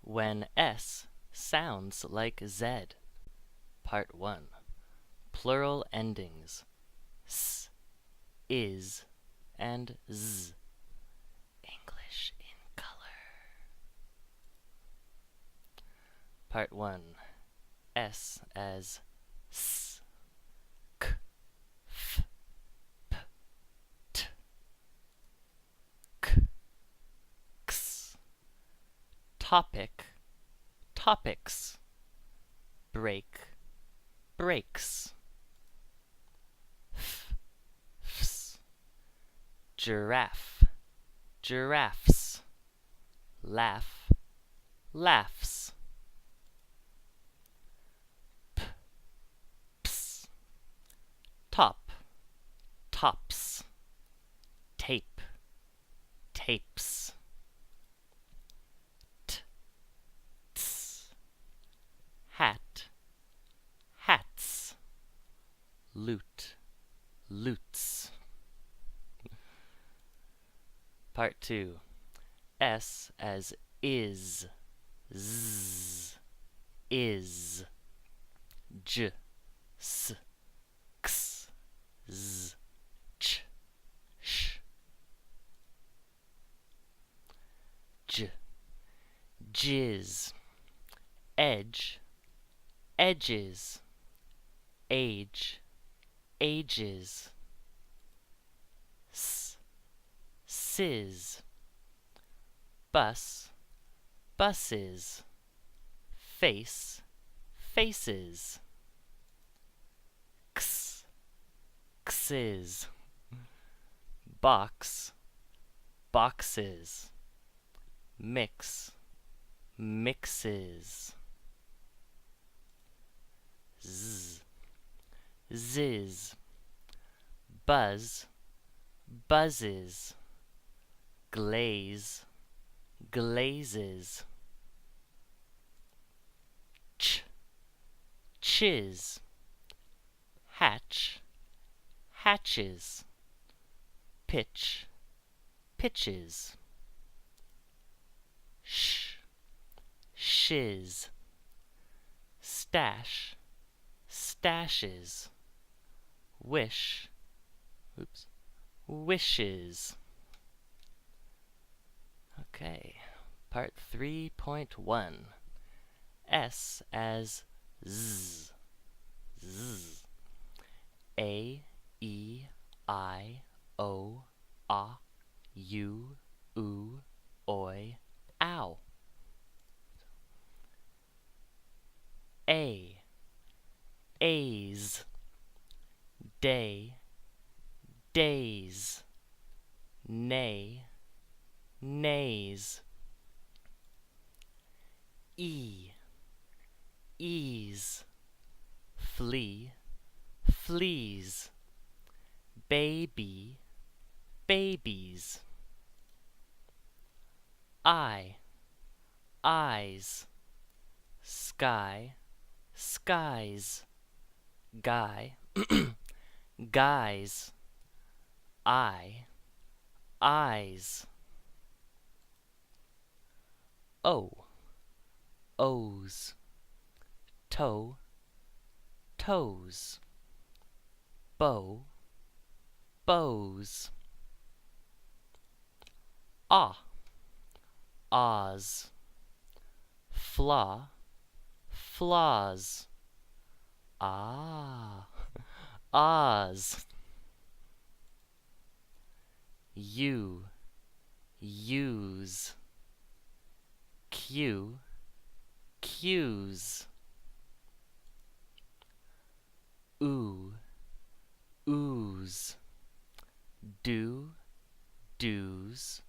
when S sounds like Z. Part 1. Plural endings S, is, and Z. English in color. Part 1. S as S, K, F, P, T, K, X. Topic, topics. Break, breaks. F, fs. Giraffe, giraffes. Laugh, laughs. P, ps. Top, tops. Tape, tapes. T, ts. Hat, hats. Lute, lutes. Part 2. S as is, z, is. J, s, x, z, ch, sh. J, jizz. Edge, edges. Age, ages. S, sizz. Bus, buses. Face, faces. X, x's. Box, boxes. Mix, mixes. Z, ziz. Buzz, buzzes. Glaze, glazes. Ch, chiz. Hatch, hatches. Pitch, pitches. Sh, shiz. Stash, stashes. Wish, oops, wishes. Okay, part 3.1. S as Z, Z. A, E, I, O, A, U, oo, oi, ow. A, A's. Day, days. Nay, nays. E, ease. Flee, fleas. Baby, babies. I, eyes. Sky, skies. Guy, guys. I, eyes. O, O's. Toe, toes. Bow, bows. Ah, ahs. Flaw, flaws. Ah, ahs. You, use. Q, cues. Ooh, ooze. Do, do's.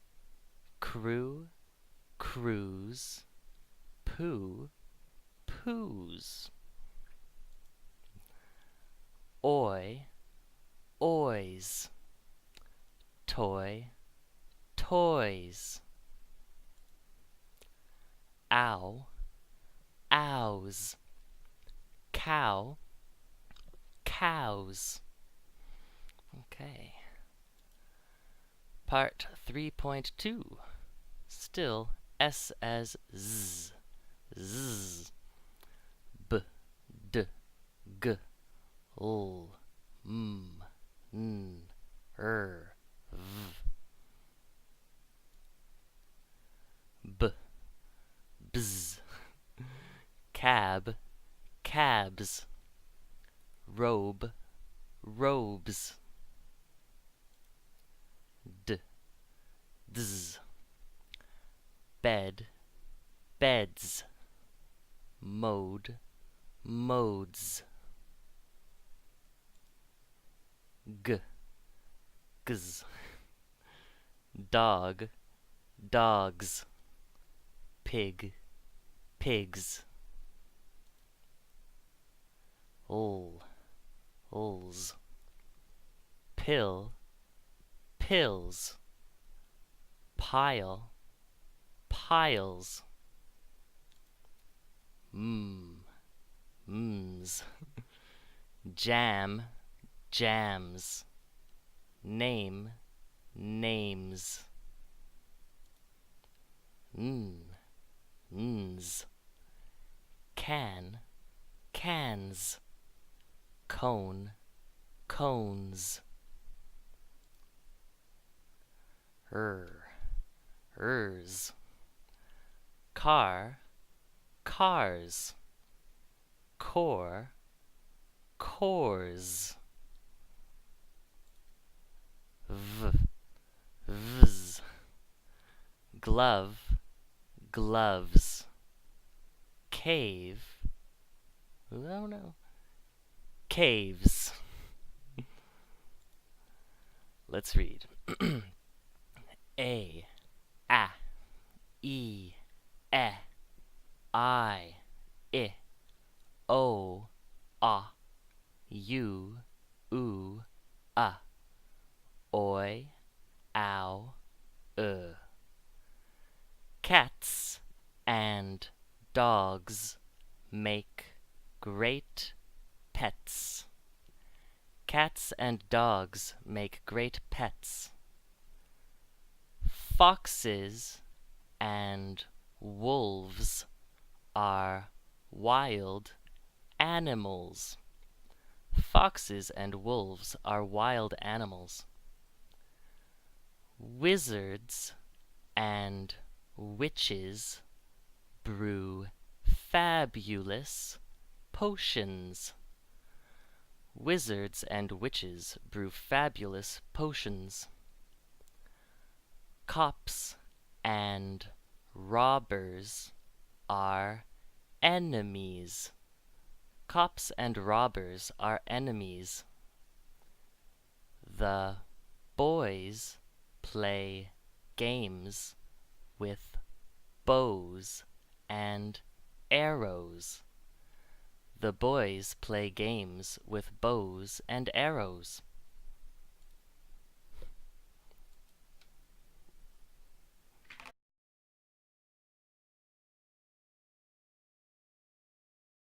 Crew, crews. Poo, poos. Oi, oys. Toy, toys. Ow, ows. Cow, cows. Okay. Part 3.2. Still S as Z. z, b, d, g, l, m, n, v, b, bz, cab, cabs, robe, robes, d, dz, bed, beds, mode, modes, g, gz, dog, dogs, pig, pigs, l's, pill, pills, pile, piles, mms, jam, jams, name, names, n's, can, cans, cone, cones, ers, car, cars, core, cores, vs, glove, gloves, cave, oh no, caves. Let's read. A, E, I, O, U, oi, ow, Cats and dogs make great pets. Cats and dogs make great pets. Foxes and wolves are wild animals. Foxes and wolves are wild animals. Wizards and witches brew fabulous potions. Wizards and witches brew fabulous potions. Cops and robbers are enemies. Cops and robbers are enemies. The boys play games with bows and arrows. The boys play games with bows and arrows.